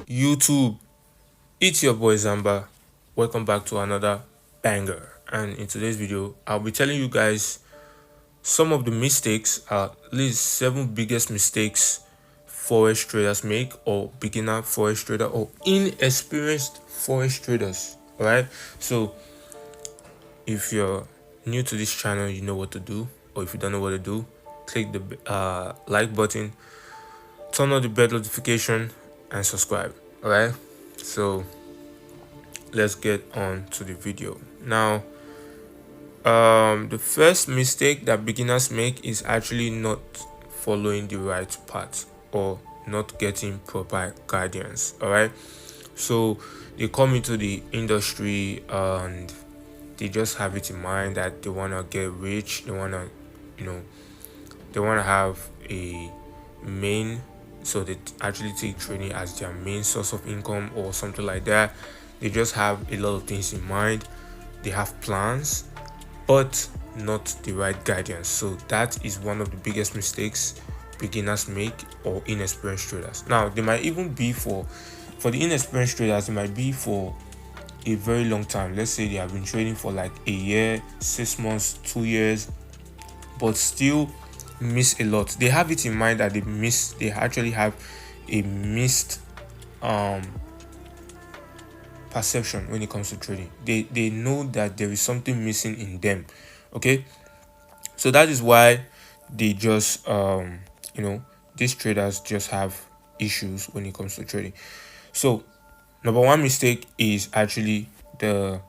YouTube, it's your boy Zamba. Welcome back to another banger. And in today's video, I'll be telling you guys some of the mistakes, at least 7 biggest mistakes forex traders make, or beginner forex trader or inexperienced forex traders. All right. So if you're new to this channel, you know what to do, or if you don't know what to do, click the like button, turn on the bell notification, and subscribe. All right. So let's get on to the video now. The first mistake that beginners make is actually not following the right path or not getting proper guidance. All right. So they come into the industry and they just have it in mind that they want to get rich, they want to, they want to have a main, so they actually take trading as their main source of income or something like that. They just have a lot of things in mind, they have plans, but not the right guidance. So that is one of the biggest mistakes beginners make, or inexperienced traders. Now they might even be for the inexperienced traders, it might be for a very long time. Let's say they have been trading for like a year, 6 months, 2 years, but still miss a lot. They have it in mind that they actually have a missed perception when it comes to trading. They know that there is something missing in them. Okay, so that is why they just these traders just have issues when it comes to trading. So number one mistake is actually the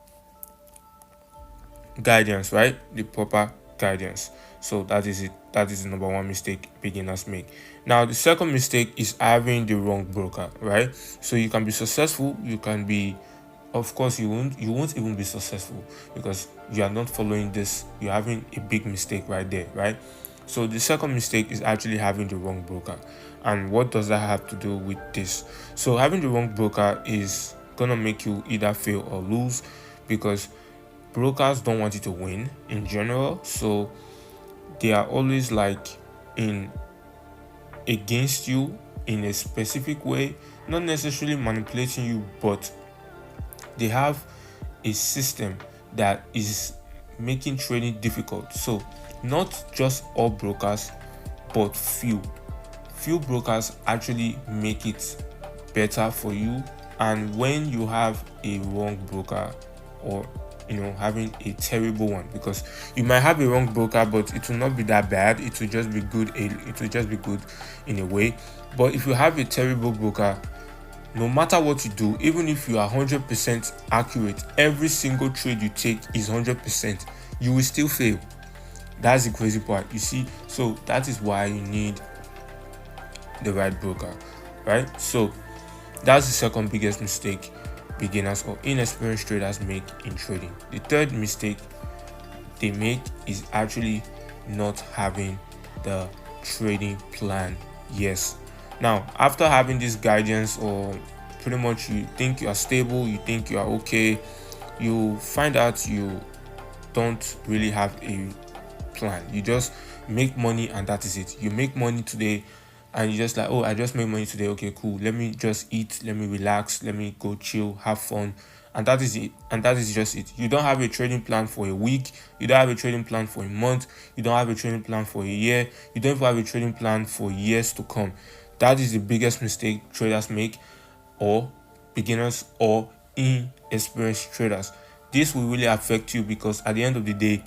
guidance, right? The proper guidance. So that is it. That is the number one mistake beginners make. Now the second mistake is having the wrong broker, right? So you can be successful, you can be, of course you won't even be successful because you are not following this. You're having a big mistake right there, right? So the second mistake is actually having the wrong broker. And what does that have to do with this? So having the wrong broker is gonna make you either fail or lose, because brokers don't want you to win in general. So they are always like in against you in a specific way, not necessarily manipulating you, but they have a system that is making trading difficult. So not just all brokers, but few brokers actually make it better for you. And when you have a wrong broker, or having a terrible one, because you might have a wrong broker but it will not be that bad, it will just be good, it will just be good in a way. But if you have a terrible broker, no matter what you do, even if you are 100% accurate, every single trade you take is 100%, you will still fail. That's the crazy part, you see. So that is why you need the right broker, right? So that's the second biggest mistake beginners or inexperienced traders make in trading. The third mistake they make is actually not having the trading plan. Yes, now after having this guidance, or pretty much you think you are stable, you think you are okay, you find out you don't really have a plan. You just make money and that is it. You make money today and you just like, oh, I just made money today, okay, cool, let me just eat, let me relax, let me go chill, have fun, and that is it. And that is just it. You don't have a trading plan for a week, you don't have a trading plan for a month, you don't have a trading plan for a year, you don't even have a trading plan for years to come. That is the biggest mistake traders make, or beginners or inexperienced traders. This will really affect you, because at the end of the day,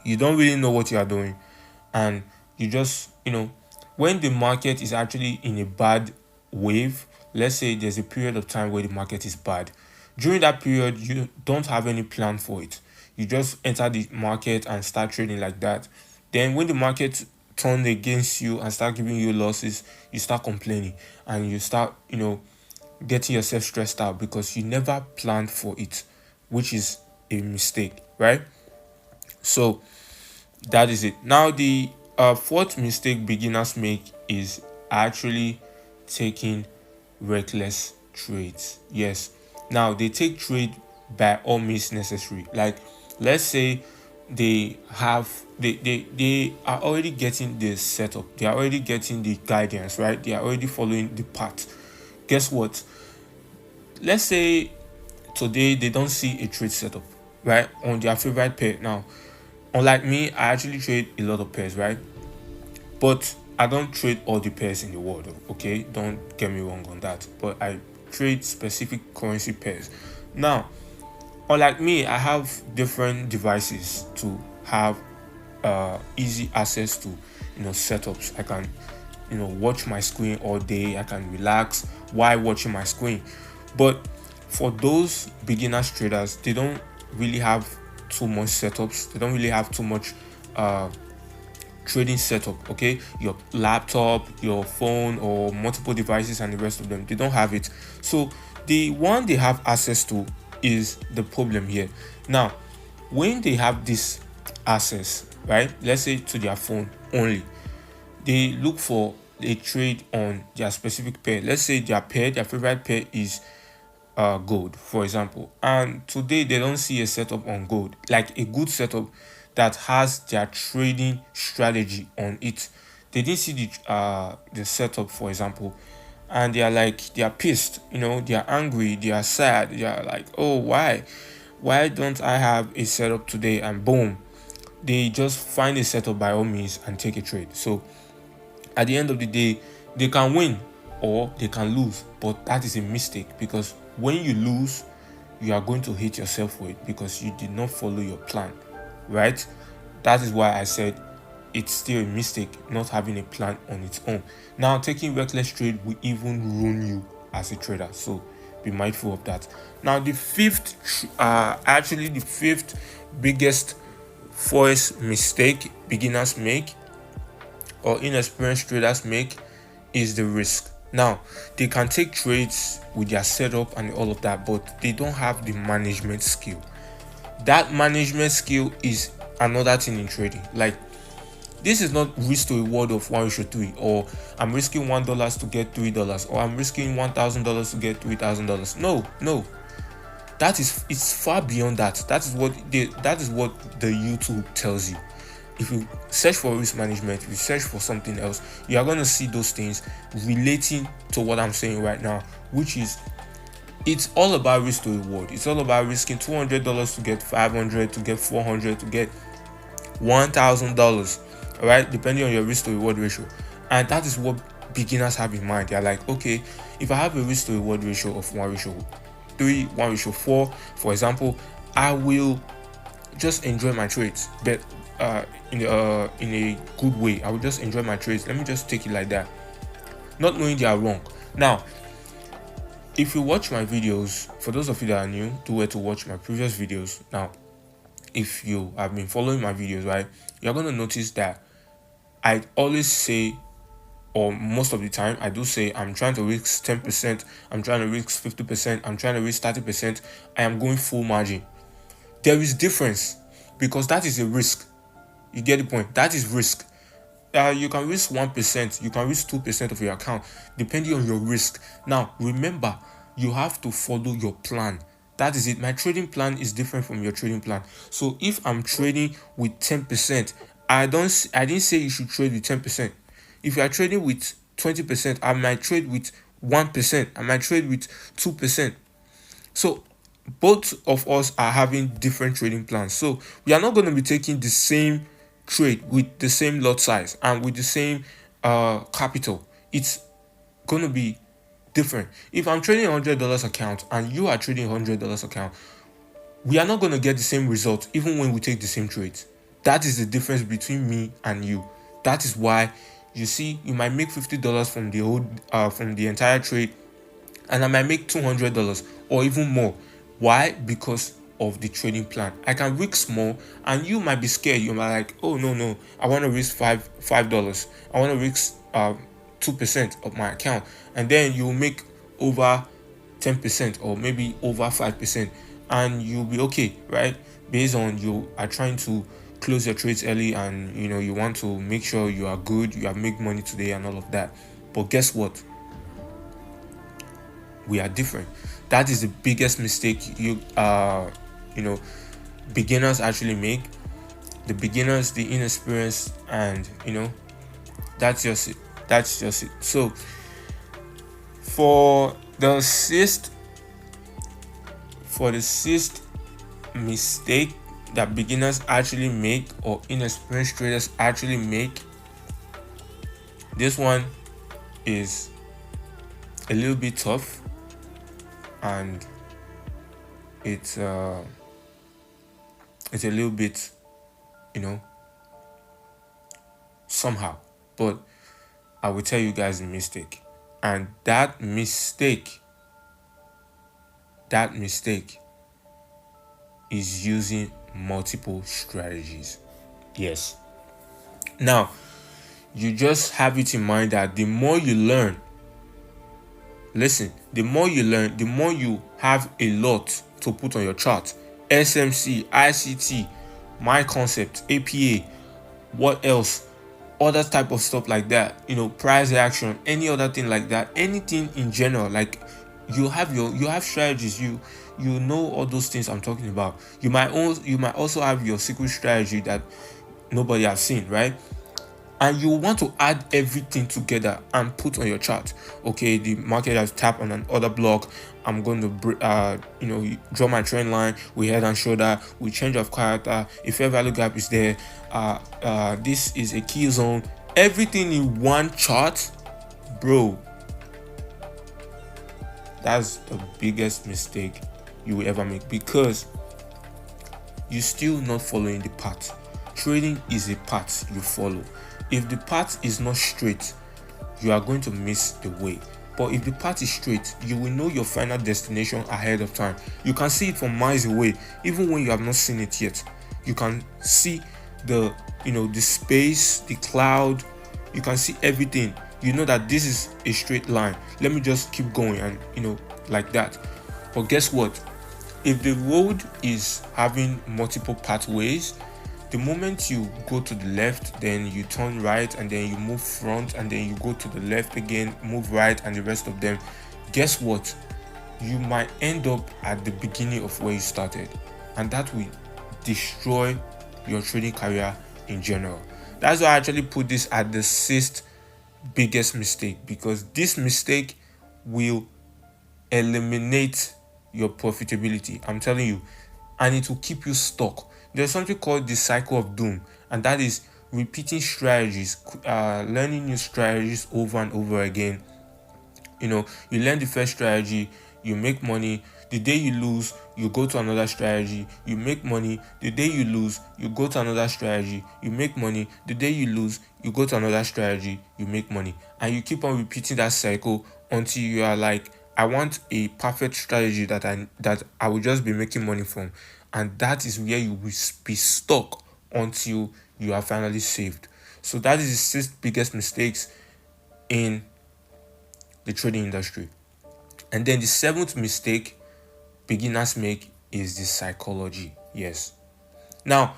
you don't really know what you are doing, and you just when the market is actually in a bad wave, let's say there's a period of time where the market is bad, during that period you don't have any plan for it. You just enter the market and start trading like that. Then when the market turns against you and start giving you losses, you start complaining and you start getting yourself stressed out because you never planned for it, which is a mistake, right? So that is it. Now the fourth mistake beginners make is actually taking reckless trades. Yes, now they take trade by all means necessary. Like, let's say they are already getting the setup, they are already getting the guidance, right? They are already following the path. Guess what? Let's say today they don't see a trade setup, right, on their favorite pair. Now, unlike me, I actually trade a lot of pairs, right? But I don't trade all the pairs in the world, okay? Don't get me wrong on that. But I trade specific currency pairs. Now, unlike me, I have different devices to have easy access to, setups. I can, watch my screen all day. I can relax while watching my screen. But for those beginners traders, they don't really have too much setups. They don't really have too much trading setup. Okay, your laptop, your phone, or multiple devices and the rest of them, they don't have it. So the one they have access to is the problem here. Now, when they have this access, right, let's say to their phone only, they look for a trade on their specific pair. Let's say their favorite pair is gold, for example, and today they don't see a setup on gold, like a good setup that has their trading strategy on it. They didn't see the setup, for example, and they are pissed, they are angry, they are sad, they are like, oh, why don't I have a setup today? And boom, they just find a setup by all means and take a trade. So at the end of the day, they can win or they can lose, but that is a mistake, because when you lose, you are going to hate yourself for it because you did not follow your plan, right? That is why I said it's still a mistake not having a plan on its own. Now, taking reckless trade will even ruin you as a trader, so be mindful of that. Now, the fifth biggest forex mistake beginners make or inexperienced traders make is the risk. Now, they can take trades with their setup and all of that, but they don't have the management skill. That management skill is another thing in trading. Like, this is not risk to reward of 1:3, or I'm risking $1 to get $3, or I'm risking $1,000 to get $3,000. No, it's far beyond that. That is what the YouTube tells you. If you search for risk management, if you search for something else, you are going to see those things relating to what I'm saying right now, which is, it's all about risk to reward. It's all about risking $200 to get $500, to get $400, to get $1,000, all right, depending on your risk to reward ratio. And that is what beginners have in mind. They're like, okay, if I have a risk to reward ratio of 1:3, 1:4, for example, I will just enjoy my trades, but in a good way. I will just enjoy my trades. Let me just take it like that, not knowing they are wrong. Now, if you watch my videos, for those of you that are new, do well to watch my previous videos. Now, if you have been following my videos, right, you're going to notice that I always say, or most of the time I do say, I'm trying to risk 10%, I'm trying to risk 50%, I'm trying to risk 30%, I am going full margin. There is difference, because that is a risk. You get the point? That is risk. You can risk 1%, you can risk 2% of your account, depending on your risk. Now, remember, you have to follow your plan. That is it. My trading plan is different from your trading plan. So if I'm trading with 10%, I didn't say you should trade with 10%. If you are trading with 20%, I might trade with 1%, I might trade with 2%. So both of us are having different trading plans. So we are not going to be taking the same trade with the same lot size and with the same capital. It's going to be different. If I'm trading $100 account and you are trading $100 account, we are not going to get the same result even when we take the same trades. That is the difference between me and you. That is why you see, you might make $50 from the entire trade, and I might make $200 or even more. Why? Because of the trading plan. I can risk more, and you might be scared. You might like, oh no, I want to risk $5. I want to risk 2% of my account, and then you'll make over 10% or maybe over 5%, and you'll be okay, right? Based on you are trying to close your trades early, and you want to make sure you are good, you have made money today and all of that. But guess what? We are different. That is the biggest mistake beginners actually make. the beginners, the inexperienced, and that's just it. That's just it. So for the sixth mistake that beginners actually make, or inexperienced traders actually make, this one is a little bit tough, and it's a little bit, somehow, but I will tell you guys the mistake. And that mistake is using multiple strategies. Yes. Now, you just have it in mind that the more you learn, the more you learn, the more you have a lot to put on your chart. SMC, ICT, my concept, APA, what else? Other type of stuff like that, price action, any other thing like that, anything in general. Like, you have strategies, you know all those things I'm talking about. You might also have your secret strategy that nobody has seen, right? And you want to add everything together and put on your chart. Okay, the market has tapped on an order block. I'm going to draw my trend line. We head and shoulder. We change of character. A fair value gap is there. This is a key zone. Everything in one chart, bro. That's the biggest mistake you will ever make, because you're still not following the path. Trading is a path you follow. If the path is not straight, you are going to miss the way. But if the path is straight, you will know your final destination ahead of time. You can see it from miles away, even when you have not seen it yet. You can see the space, the cloud. You can see everything. You know that this is a straight line. Let me just keep going, and like that. But guess what? If the road is having multiple pathways, the moment you go to the left, then you turn right, and then you move front, and then you go to the left again, move right, and the rest of them, guess what? You might end up at the beginning of where you started, and that will destroy your trading career in general. That's why I actually put this at the sixth biggest mistake, because this mistake will eliminate your profitability. I'm telling you, and it will keep you stuck. There's something called the cycle of doom, and that is repeating strategies, learning new strategies over and over again. You learn the first strategy, you make money. The day you lose, you go to another strategy, you make money. The day you lose, you go to another strategy, you make money. The day you lose, you go to another strategy, you make money. And you keep on repeating that cycle until you are like, I want a perfect strategy that I will just be making money from. And that is where you will be stuck until you are finally saved. So that is the sixth biggest mistakes in the trading industry. And then the seventh mistake beginners make is the psychology. Yes. Now,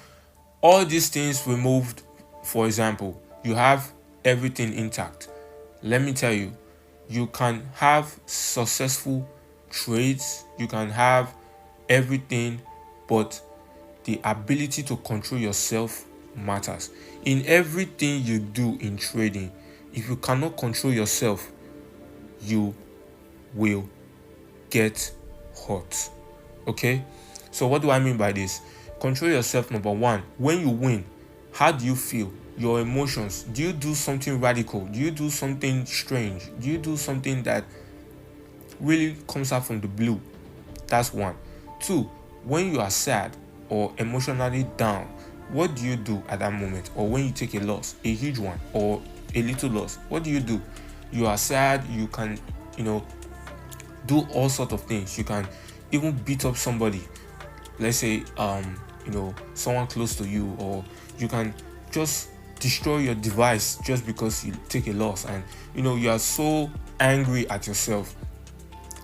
all these things removed, for example, you have everything intact. Let me tell you, you can have successful trades, you can have everything, but the ability to control yourself matters. In everything you do in trading, if you cannot control yourself, you will get hurt. Okay? So what do I mean by this? Control yourself. Number one, when you win, how do you feel? Your emotions. Do you do something radical? Do you do something strange? Do you do something that really comes out from the blue? That's one. Two, when you are sad or emotionally down, what do you do at that moment? Or when you take a loss, a huge one or a little loss, what do? You are sad. You can do all sorts of things. You can even beat up somebody, let's say someone close to you, or you can just destroy your device just because you take a loss, and you are so angry at yourself,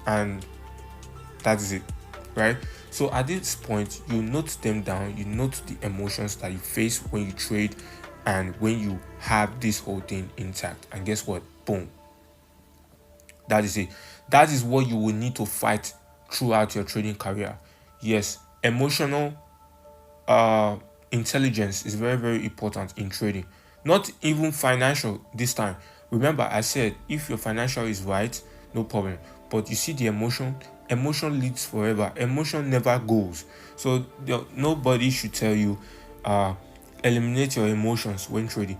and that is it, right? So at this point, you note them down. You note the emotions that you face when you trade and when you have this whole thing intact, and guess what? Boom. That is it. That is what you will need to fight throughout your trading career. Yes, emotional intelligence is very, very important in trading. Not even financial this time. Remember, I said if your financial is right, no problem. But you see the emotion leads forever. Emotion never goes. So nobody should tell you eliminate your emotions when trading.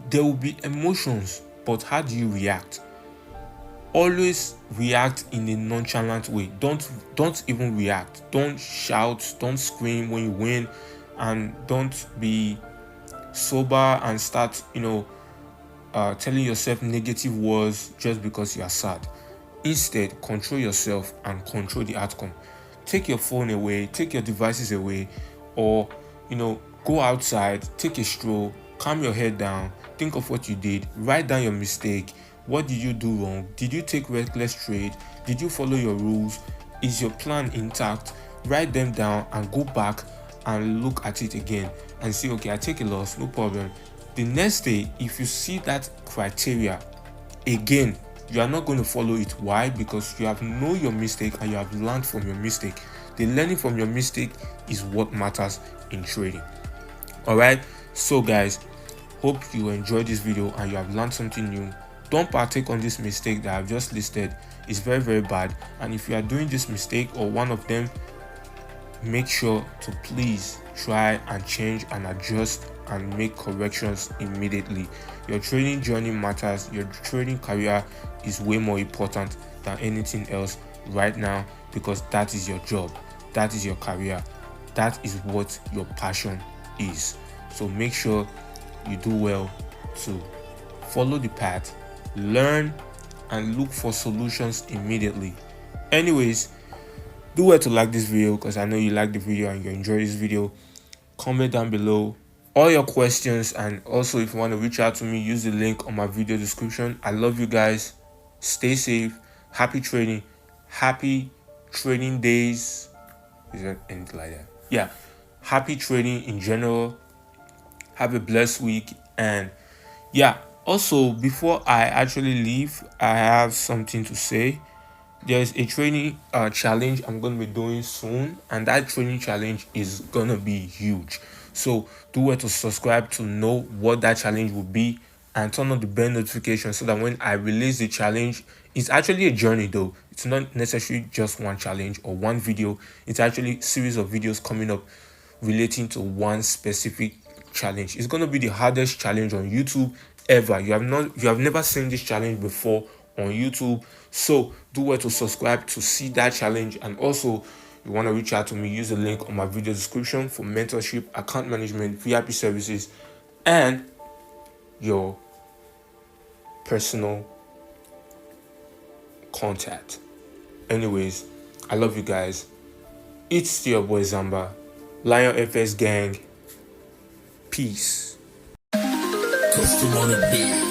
There will be emotions, but how do you react? Always react in a nonchalant way. Don't even react. Don't shout, don't scream when you win, and don't be sober and start telling yourself negative words just because you are sad. Instead, control yourself and control the outcome. Take your phone away, take your devices away, or go outside, take a stroll, calm your head down, think of what you did, write down your mistake. What did you do wrong? Did you take reckless trade? Did you follow your rules? Is your plan intact? Write them down and go back and look at it again and see, okay, I take a loss, no problem. The next day, if you see that criteria again, you are not going to follow it. Why? Because you have known your mistake and you have learned from your mistake. The learning from your mistake is what matters in trading. All right, so guys, hope you enjoyed this video and you have learned something new. Don't partake on this mistake that I've just listed. It's very, very bad. And if you are doing this mistake or one of them, make sure to please try and change and adjust and make corrections immediately. Your trading journey matters. Your trading career is way more important than anything else right now, because that is your job, that is your career, that is what your passion is. So make sure you do well to follow the path, learn, and look for solutions immediately. Anyways, do well to like this video, because I know you like the video and you enjoy this video. Comment down below all your questions, and also if you want to reach out to me, use the link on my video description. I love you guys. Stay safe. Happy trading. Happy trading days. Is that anything like that? Yeah. Happy trading in general. Have a blessed week. And yeah, also before I actually leave, I have something to say. There's a training challenge I'm going to be doing soon, and that training challenge is going to be huge. So do well to subscribe to know what that challenge will be, and turn on the bell notification so that when I release the challenge, it's actually a journey though. It's not necessarily just one challenge or one video. It's actually a series of videos coming up relating to one specific challenge. It's going to be the hardest challenge on YouTube ever. You have never seen this challenge before on YouTube. So do well to subscribe to see that challenge. And also, you want to reach out to me, use the link on my video description for mentorship, account management, VIP services, and your personal contact. Anyways, I love you guys. It's still your boy Zamba, Lion FS Gang. Peace. Custom on the beat.